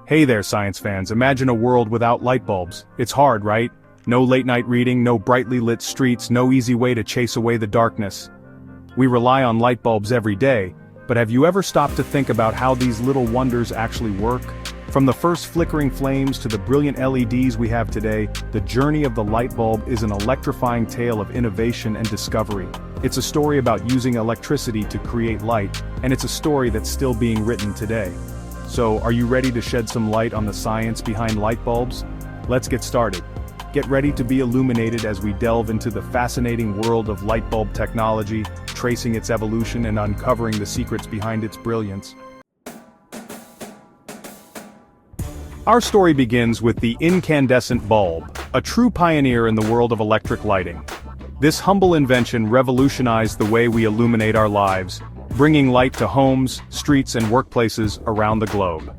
Hey there, science fans, imagine a world without light bulbs. It's hard, right? No late-night reading, no brightly lit streets, no easy way to chase away the darkness. We rely on light bulbs every day, but have you ever stopped to think about how these little wonders actually work? From the first flickering flames to the brilliant LEDs we have today, the journey of the light bulb is an electrifying tale of innovation and discovery. It's a story about using electricity to create light, and it's a story that's still being written today. So, are you ready to shed some light on the science behind light bulbs? Let's get started. Get ready to be illuminated as we delve into the fascinating world of light bulb technology, tracing its evolution and uncovering the secrets behind its brilliance. Our story begins with the incandescent bulb, a true pioneer in the world of electric lighting. This humble invention revolutionized the way we illuminate our lives, bringing light to homes, streets and workplaces around the globe.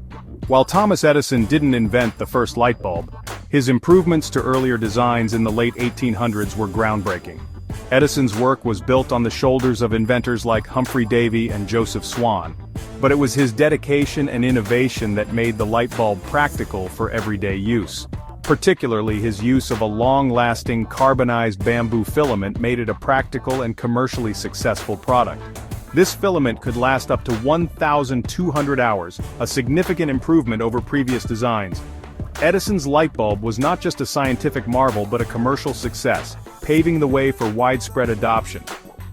While Thomas Edison didn't invent the first light bulb, his improvements to earlier designs in the late 1800s were groundbreaking. Edison's work was built on the shoulders of inventors like Humphrey Davy and Joseph Swan, but it was his dedication and innovation that made the light bulb practical for everyday use. Particularly his use of a long-lasting carbonized bamboo filament made it a practical and commercially successful product. This filament could last up to 1,200 hours, a significant improvement over previous designs. Edison's light bulb was not just a scientific marvel but a commercial success, paving the way for widespread adoption.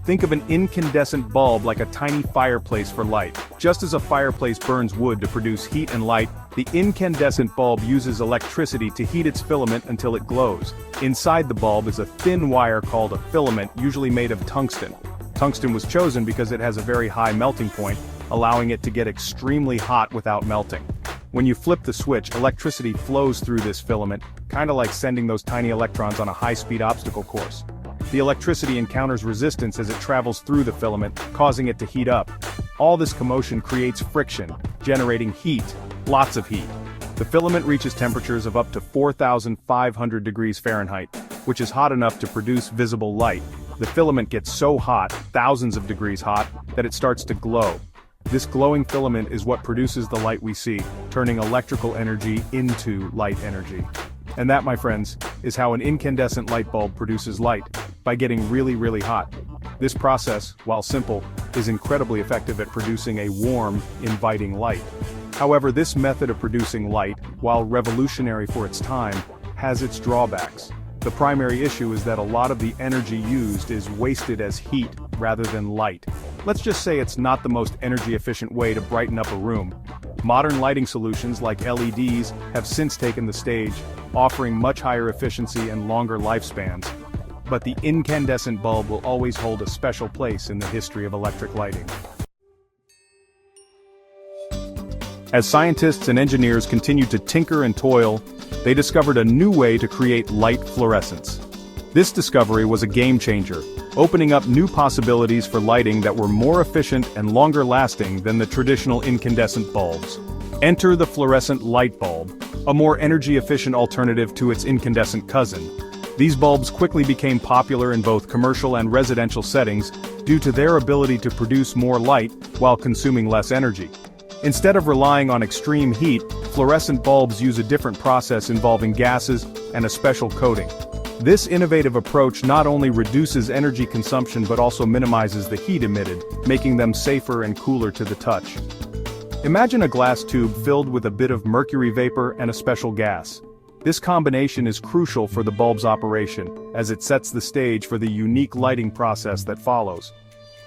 Think of an incandescent bulb like a tiny fireplace for light. Just as a fireplace burns wood to produce heat and light, the incandescent bulb uses electricity to heat its filament until it glows. Inside the bulb is a thin wire called a filament, usually made of tungsten. Tungsten was chosen because it has a very high melting point, allowing it to get extremely hot without melting. When you flip the switch, electricity flows through this filament, kinda like sending those tiny electrons on a high-speed obstacle course. The electricity encounters resistance as it travels through the filament, causing it to heat up. All this commotion creates friction, generating heat, lots of heat. The filament reaches temperatures of up to 4,500 degrees Fahrenheit, which is hot enough to produce visible light. The filament gets so hot, thousands of degrees hot, that it starts to glow. This glowing filament is what produces the light we see, turning electrical energy into light energy. And that, my friends, is how an incandescent light bulb produces light, by getting really hot. This process, while simple, is incredibly effective at producing a warm, inviting light. However, this method of producing light, while revolutionary for its time, has its drawbacks. The primary issue is that a lot of the energy used is wasted as heat rather than light. Let's just say it's not the most energy-efficient way to brighten up a room. Modern lighting solutions like LEDs have since taken the stage, offering much higher efficiency and longer lifespans. But the incandescent bulb will always hold a special place in the history of electric lighting. As scientists and engineers continued to tinker and toil, they discovered a new way to create light fluorescence. This discovery was a game-changer, opening up new possibilities for lighting that were more efficient and longer-lasting than the traditional incandescent bulbs. Enter the fluorescent light bulb, a more energy-efficient alternative to its incandescent cousin. These bulbs quickly became popular in both commercial and residential settings due to their ability to produce more light while consuming less energy. Instead of relying on extreme heat, fluorescent bulbs use a different process involving gases and a special coating. This innovative approach not only reduces energy consumption but also minimizes the heat emitted, making them safer and cooler to the touch. Imagine a glass tube filled with a bit of mercury vapor and a special gas. This combination is crucial for the bulb's operation, as it sets the stage for the unique lighting process that follows.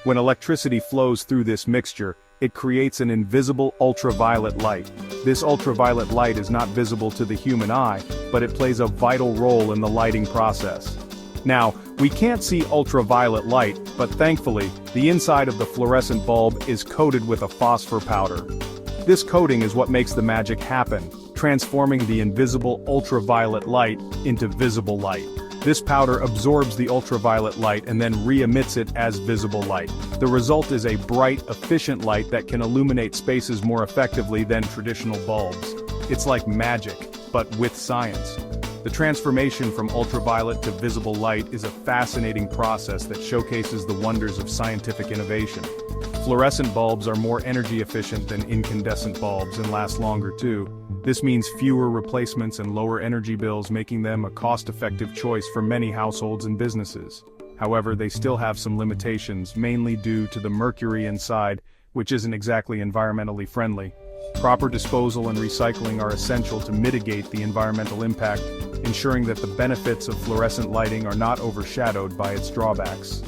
When electricity flows through this mixture, it creates an invisible ultraviolet light. This ultraviolet light is not visible to the human eye, but it plays a vital role in the lighting process. Now, we can't see ultraviolet light, but thankfully, the inside of the fluorescent bulb is coated with a phosphor powder. This coating is what makes the magic happen, transforming the invisible ultraviolet light into visible light. This powder absorbs the ultraviolet light and then re-emits it as visible light. The result is a bright, efficient light that can illuminate spaces more effectively than traditional bulbs. It's like magic, but with science. The transformation from ultraviolet to visible light is a fascinating process that showcases the wonders of scientific innovation. Fluorescent bulbs are more energy efficient than incandescent bulbs and last longer too. This means fewer replacements and lower energy bills, making them a cost-effective choice for many households and businesses. However, they still have some limitations, mainly due to the mercury inside, which isn't exactly environmentally friendly. Proper disposal and recycling are essential to mitigate the environmental impact, ensuring that the benefits of fluorescent lighting are not overshadowed by its drawbacks.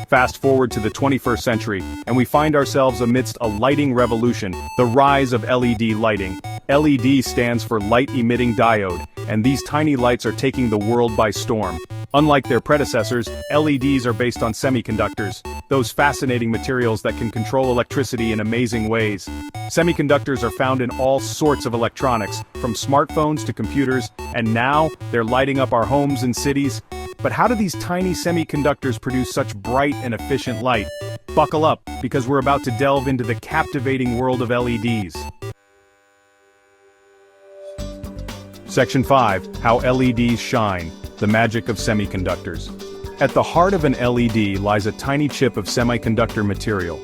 Fast forward to the 21st century, and we find ourselves amidst a lighting revolution, the rise of LED lighting. LED stands for light-emitting diode, and these tiny lights are taking the world by storm. Unlike their predecessors, LEDs are based on semiconductors, those fascinating materials that can control electricity in amazing ways. Semiconductors are found in all sorts of electronics, from smartphones to computers, and now, they're lighting up our homes and cities. But how do these tiny semiconductors produce such bright and efficient light? Buckle up, because we're about to delve into the captivating world of LEDs. Section 5. How LEDs shine. The magic of semiconductors. At the heart of an LED lies a tiny chip of semiconductor material.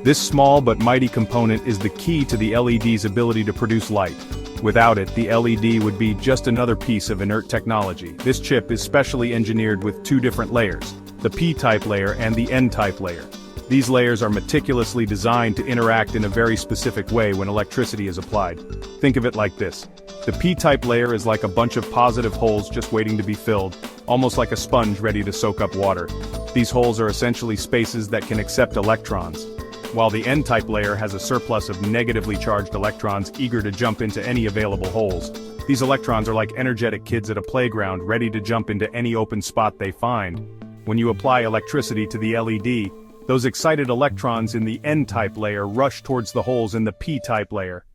This small but mighty component is the key to the LED's ability to produce light. Without it, the LED would be just another piece of inert technology. This chip is specially engineered with two different layers, the P-type layer and the N-type layer. These layers are meticulously designed to interact in a very specific way when electricity is applied. Think of it like this. The P-type layer is like a bunch of positive holes just waiting to be filled, almost like a sponge ready to soak up water. These holes are essentially spaces that can accept electrons, while the N-type layer has a surplus of negatively charged electrons eager to jump into any available holes. These electrons are like energetic kids at a playground ready to jump into any open spot they find. When you apply electricity to the LED, those excited electrons in the N-type layer rush towards the holes in the P-type layer.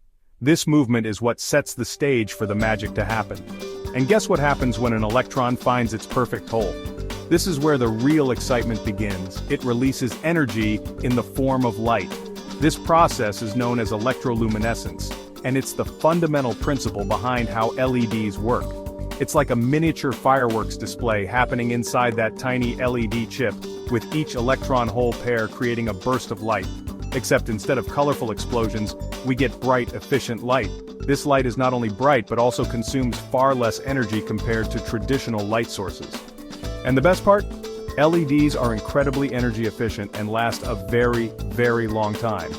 This movement is what sets the stage for the magic to happen. And guess what happens when an electron finds its perfect hole? This is where the real excitement begins. It releases energy in the form of light. This process is known as electroluminescence, and it's the fundamental principle behind how LEDs work. It's like a miniature fireworks display happening inside that tiny LED chip, with each electron hole pair creating a burst of light. Except instead of colorful explosions, we get bright, efficient light. This light is not only bright but also consumes far less energy compared to traditional light sources. And the best part? LEDs are incredibly energy efficient and last a very, very long time.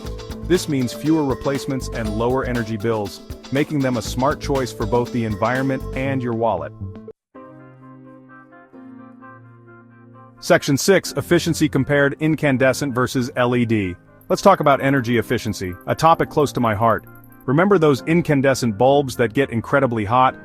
This means fewer replacements and lower energy bills, making them a smart choice for both the environment and your wallet. Section 6. Efficiency compared incandescent versus LED. Let's talk about energy efficiency, a topic close to my heart. Remember those incandescent bulbs that get incredibly hot?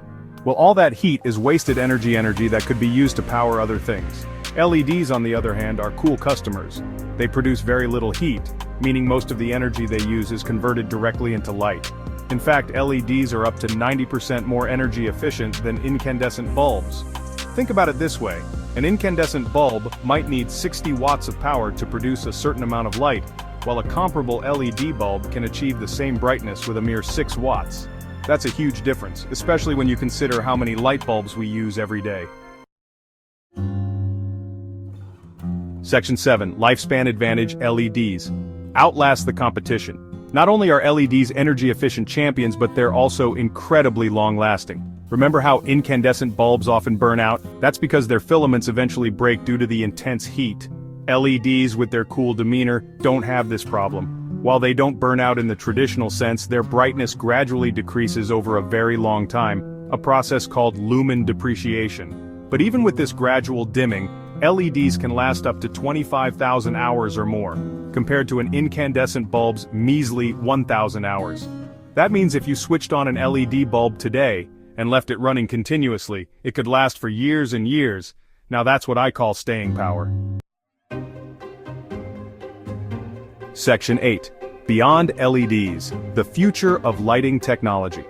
Well, all that heat is wasted energy that could be used to power other things. LEDs, on the other hand, are cool customers. They produce very little heat, meaning most of the energy they use is converted directly into light. In fact, LEDs are up to 90% more energy efficient than incandescent bulbs. Think about it this way. An incandescent bulb might need 60 watts of power to produce a certain amount of light, while a comparable LED bulb can achieve the same brightness with a mere 6 watts. That's a huge difference, especially when you consider how many light bulbs we use every day. Section 7. Lifespan advantage. LEDs outlast the competition. Not only are LEDs energy-efficient champions, but they're also incredibly long-lasting. Remember how incandescent bulbs often burn out? That's because their filaments eventually break due to the intense heat. LEDs, with their cool demeanor, don't have this problem. While they don't burn out in the traditional sense, their brightness gradually decreases over a very long time, a process called lumen depreciation. But even with this gradual dimming, LEDs can last up to 25,000 hours or more, compared to an incandescent bulb's measly 1,000 hours. That means if you switched on an LED bulb today, and left it running continuously, it could last for years and years. Now that's what I call staying power. Section 8. Beyond LEDs, the future of lighting technology.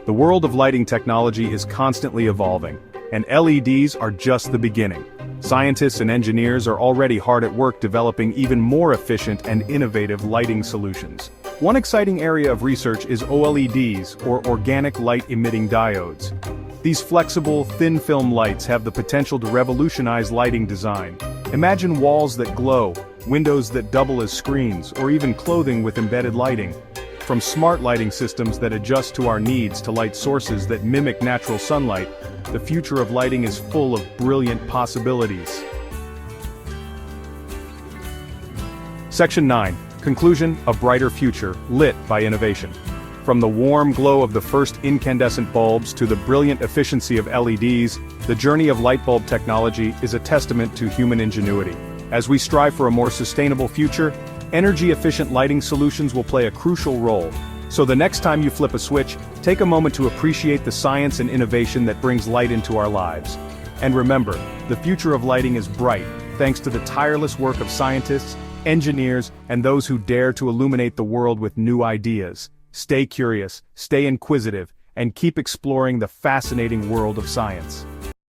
The world of lighting technology is constantly evolving, and LEDs are just the beginning. Scientists and engineers are already hard at work developing even more efficient and innovative lighting solutions. One exciting area of research is OLEDs, or organic light-emitting diodes. These flexible, thin-film lights have the potential to revolutionize lighting design. Imagine walls that glow, windows that double as screens, or even clothing with embedded lighting. From smart lighting systems that adjust to our needs to light sources that mimic natural sunlight, the future of lighting is full of brilliant possibilities. Section 9. Conclusion: a brighter future, lit by innovation. From the warm glow of the first incandescent bulbs to the brilliant efficiency of LEDs, the journey of light bulb technology is a testament to human ingenuity. As we strive for a more sustainable future, energy-efficient lighting solutions will play a crucial role. So the next time you flip a switch, take a moment to appreciate the science and innovation that brings light into our lives. And remember, the future of lighting is bright, thanks to the tireless work of scientists, engineers, and those who dare to illuminate the world with new ideas. Stay curious, stay inquisitive, and keep exploring the fascinating world of science.